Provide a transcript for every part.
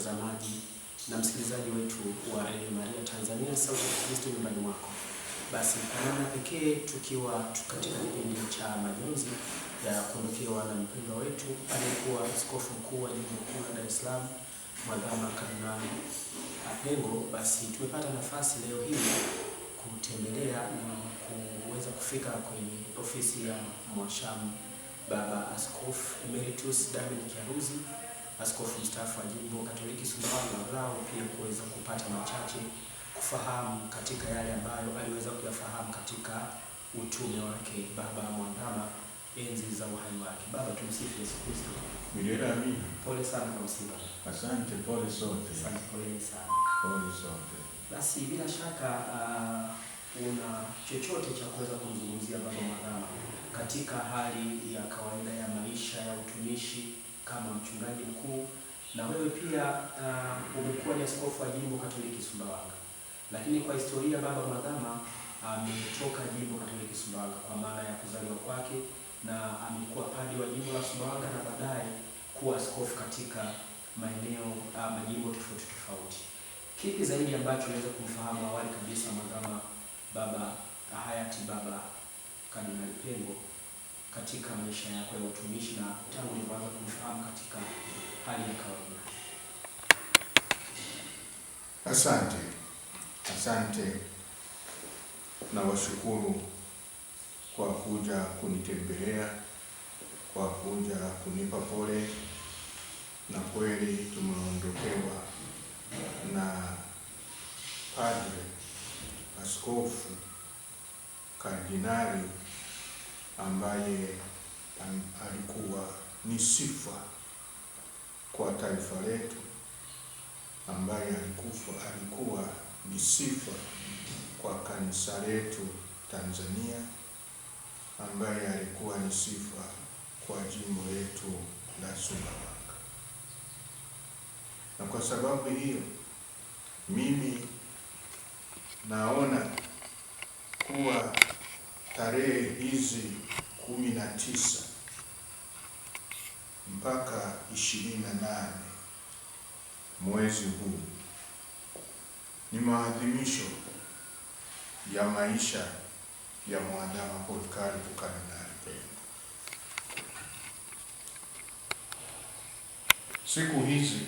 mtazamaji na msikilizaji wetu wa Radio Maria Tanzania, sauti ya Kristo nyumbani mwako. Basi kwa namna pekee tukiwa katika kipindi cha majonzi ya kuondokewa na mpendwa wetu aliyekuwa askofu mkuu wa jimbo kuu la Dar es Salaam, Mwadhama Kardinali Pengo, basi tumepata nafasi leo hii kutembelea na kuweza kufika kwenye ofisi ya Mwashamu Baba Askofu Emeritus David Kiaruzi, askofu mstaafu wa jimbo Katoliki Sumbawanga, lao pia kuweza kupata machache kufahamu katika yale ambayo aliweza kuyafahamu katika utume wake Baba Mwadhama enzi za uhai wake. Baba, tumsifu Yesu Kristo. Milele amina. Pole sana kwa msiba. Asante, pole sote. Asante, pole sana. Pole sote. Basi bila shaka una chochote cha kuweza kumzungumzia Baba Mwadhama katika hali ya kawaida ya maisha ya utumishi kama mchungaji mkuu, na wewe pia umekuwa ni askofu wa jimbo Katoliki Sumbawanga, lakini kwa historia Baba Mwadhama ametoka jimbo Katoliki Sumbawanga kwa maana ya kuzaliwa kwake, na amekuwa padri wa jimbo la Sumbawanga na baadaye kuwa askofu katika maeneo majimbo tofauti tofauti. Kipi zaidi ambacho unaweza kumfahamu awali kabisa Mwadhama Baba hayati Baba Kardinali Pengo katika maisha yako ya utumishi na tangu ulipoanza kumfahamu katika hali ya kawaida? Asante na washukuru kwa kuja kunitembelea, kwa kuja kunipa pole, na kweli tumeondokewa na padre askofu kardinali ambaye alikuwa ni sifa kwa taifa letu, ambaye alikuwa ni sifa kwa kanisa letu Tanzania, ambaye alikuwa ni sifa kwa jimbo letu la Sumbawanga. Na kwa sababu hiyo mimi naona kuwa tarehe hizi 19 mpaka 28 mwezi huu ni maadhimisho ya maisha ya Mwadhama Polycarp Kardinali Pengo. Siku hizi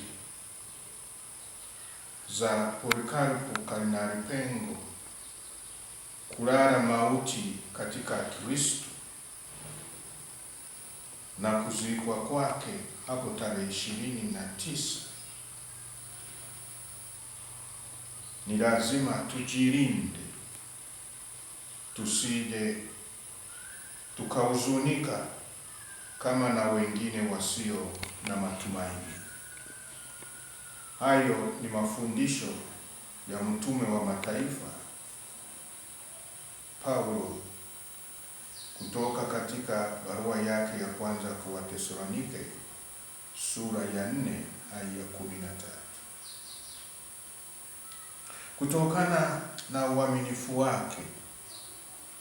za Polycarp Kardinali Pengo kulala mauti katika Kristo na kuzikwa kwake hapo tarehe 29, ni lazima tujilinde tusije tukahuzunika kama na wengine wasio na matumaini. Hayo ni mafundisho ya mtume wa mataifa Paulo kutoka katika barua yake ya kwanza kwa Wathesalonike sura ya 4 aya ya 13. Kutokana na uaminifu wake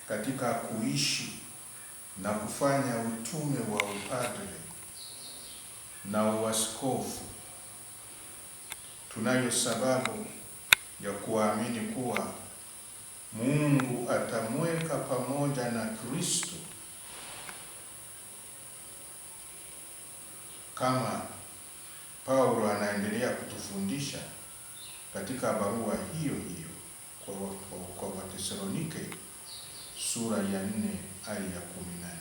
katika kuishi na kufanya utume wa upadre na uaskofu, tunayo sababu ya kuamini kuwa Mungu atamweka pamoja na Kristo, kama Paulo anaendelea kutufundisha katika barua hiyo hiyo kwa Wathesalonike sura ya 4 aya ya 14.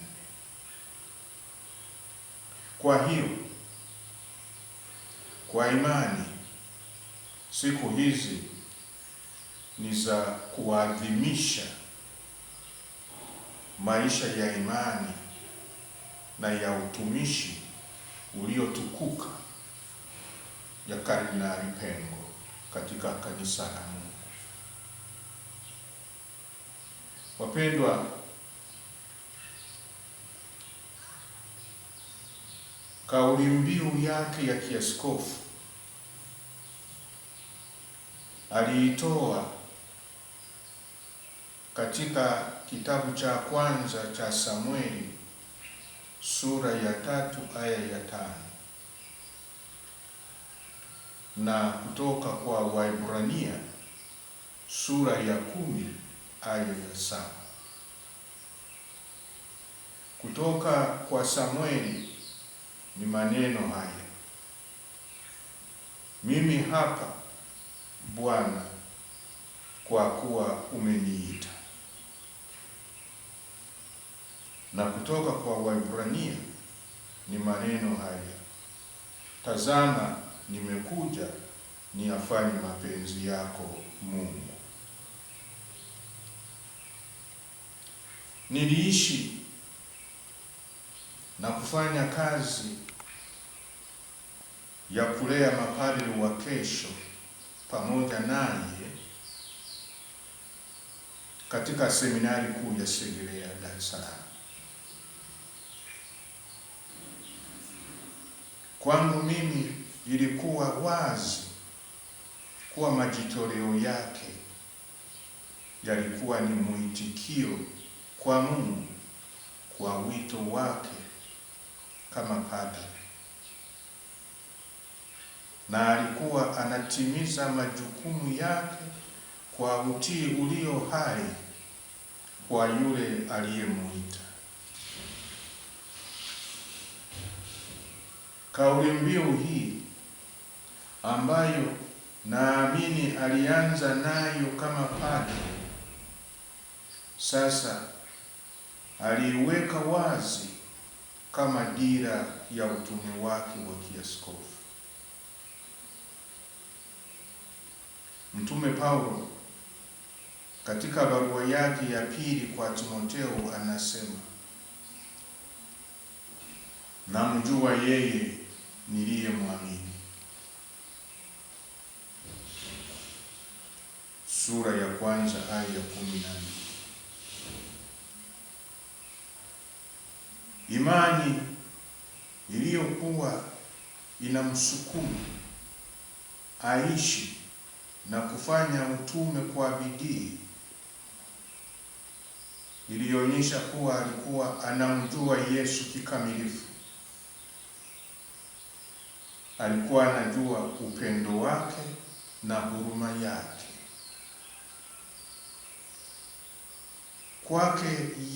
Kwa hiyo, kwa imani siku hizi ni za kuadhimisha maisha ya imani na ya utumishi uliotukuka ya Kardinali Pengo katika kanisa la Mungu. Wapendwa, kauli mbiu yake ya kiaskofu aliitoa katika kitabu cha kwanza cha Samueli sura ya 3 aya ya 5. na kutoka kwa Waebrania sura ya 10 aya ya 7. Kutoka kwa Samueli ni maneno haya: mimi hapa Bwana, kwa kuwa umeniita. Na kutoka kwa Waebrania ni maneno haya: tazama, nimekuja niyafanye mapenzi yako Mungu. Niliishi na kufanya kazi ya kulea mapadri wa kesho pamoja naye katika seminari kuu ya Segerea, Dar es Salaam. Kwangu mimi ilikuwa wazi kuwa majitoleo yake yalikuwa ni mwitikio kwa Mungu kwa wito wake kama padri, na alikuwa anatimiza majukumu yake kwa utii ulio hai kwa yule aliyemuita. Kauli mbiu hii ambayo naamini alianza nayo kama padri, sasa aliiweka wazi kama dira ya utume wake wa kiaskofu. Mtume Paulo katika barua yake ya pili kwa Timotheo anasema, namjua yeye niliyemwamini. Sura ya 1 aya ya 14. Imani iliyokuwa inamsukuma aishi na kufanya utume kwa bidii ilionyesha kuwa alikuwa anamjua Yesu kikamilifu. Alikuwa anajua upendo wake na huruma yake. Kwake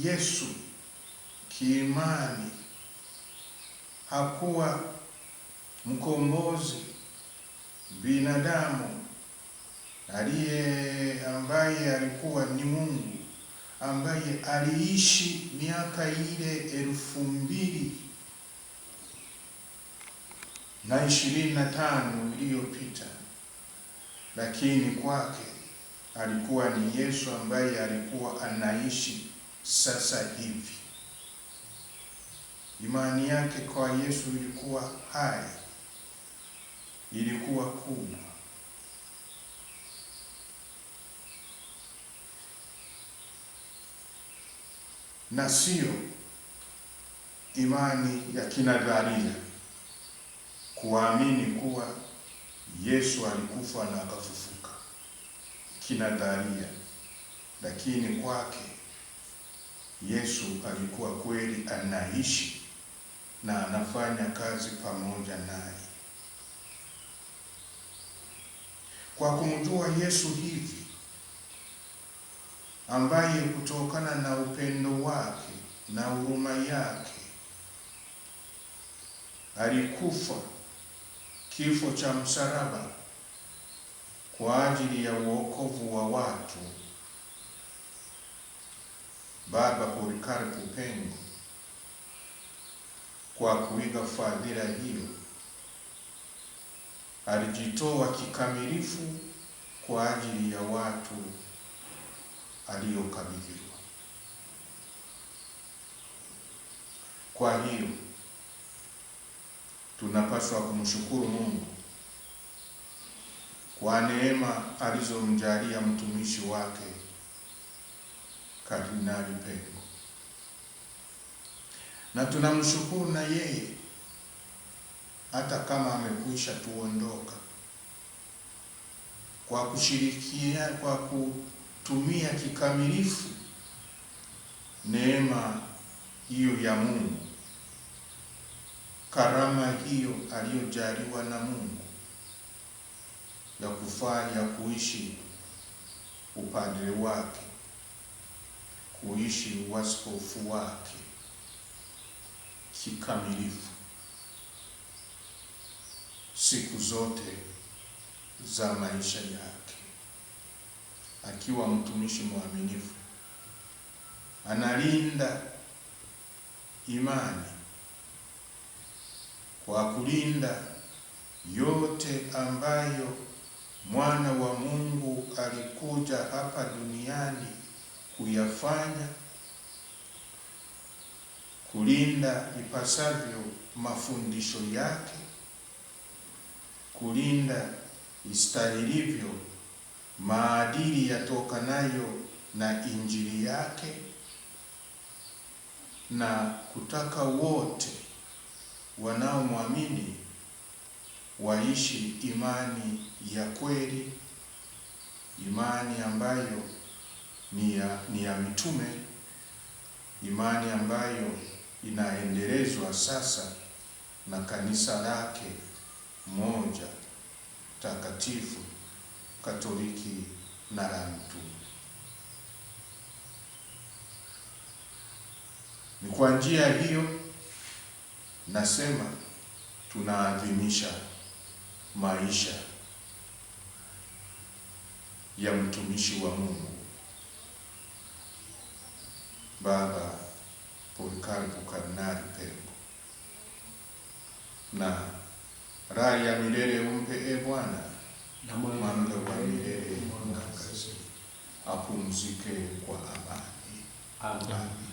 Yesu kiimani hakuwa mkombozi binadamu ambaye alikuwa ni Mungu, ambaye aliishi miaka ile 2025 iliyopita, lakini kwake alikuwa ni Yesu ambaye alikuwa anaishi sasa hivi. Imani yake kwa Yesu ilikuwa hai, ilikuwa kubwa. Na sio imani ya kinadharia, kuamini kuwa Yesu alikufa na akafufuka kinadharia, lakini kwake Yesu alikuwa kweli anaishi na anafanya kazi pamoja naye. Kwa kumjua Yesu hivi, ambaye kutokana na upendo wake na huruma yake alikufa kifo cha msalaba kwa ajili ya wokovu wa watu, Baba Polycarp Pengo kwa kuiga fadhila hiyo alijitoa kikamilifu kwa ajili ya watu aliyokabidhiwa. Kwa hiyo tunapaswa kumshukuru Mungu kwa neema alizomjalia mtumishi wake Kardinali Pengo, na tunamshukuru na yeye hata kama amekwisha tuondoka, kwa kushirikia, kwa kutumia kikamilifu neema hiyo ya Mungu, karama hiyo aliyojaliwa na Mungu ya kufanya kuishi upadre wake, kuishi uaskofu wake kikamilifu siku zote za maisha yake, akiwa mtumishi mwaminifu, analinda imani kwa kulinda yote ambayo mwana wa Mungu alikuja hapa duniani kuyafanya, kulinda ipasavyo mafundisho yake, kulinda istahilivyo maadili yatokanayo na Injili yake, na kutaka wote wanaomwamini waishi imani ya kweli, imani ambayo ni ya mitume, imani ambayo inaendelezwa sasa na kanisa lake moja takatifu Katoliki na la mitume. Ni kwa njia hiyo nasema tunaadhimisha maisha ya mtumishi wa Mungu Baba Polycarp Kardinali Pengo, na raha ya milele umpe e Bwana, na mwanga wa milele mwangazie, apumzike kwa amani. Amen.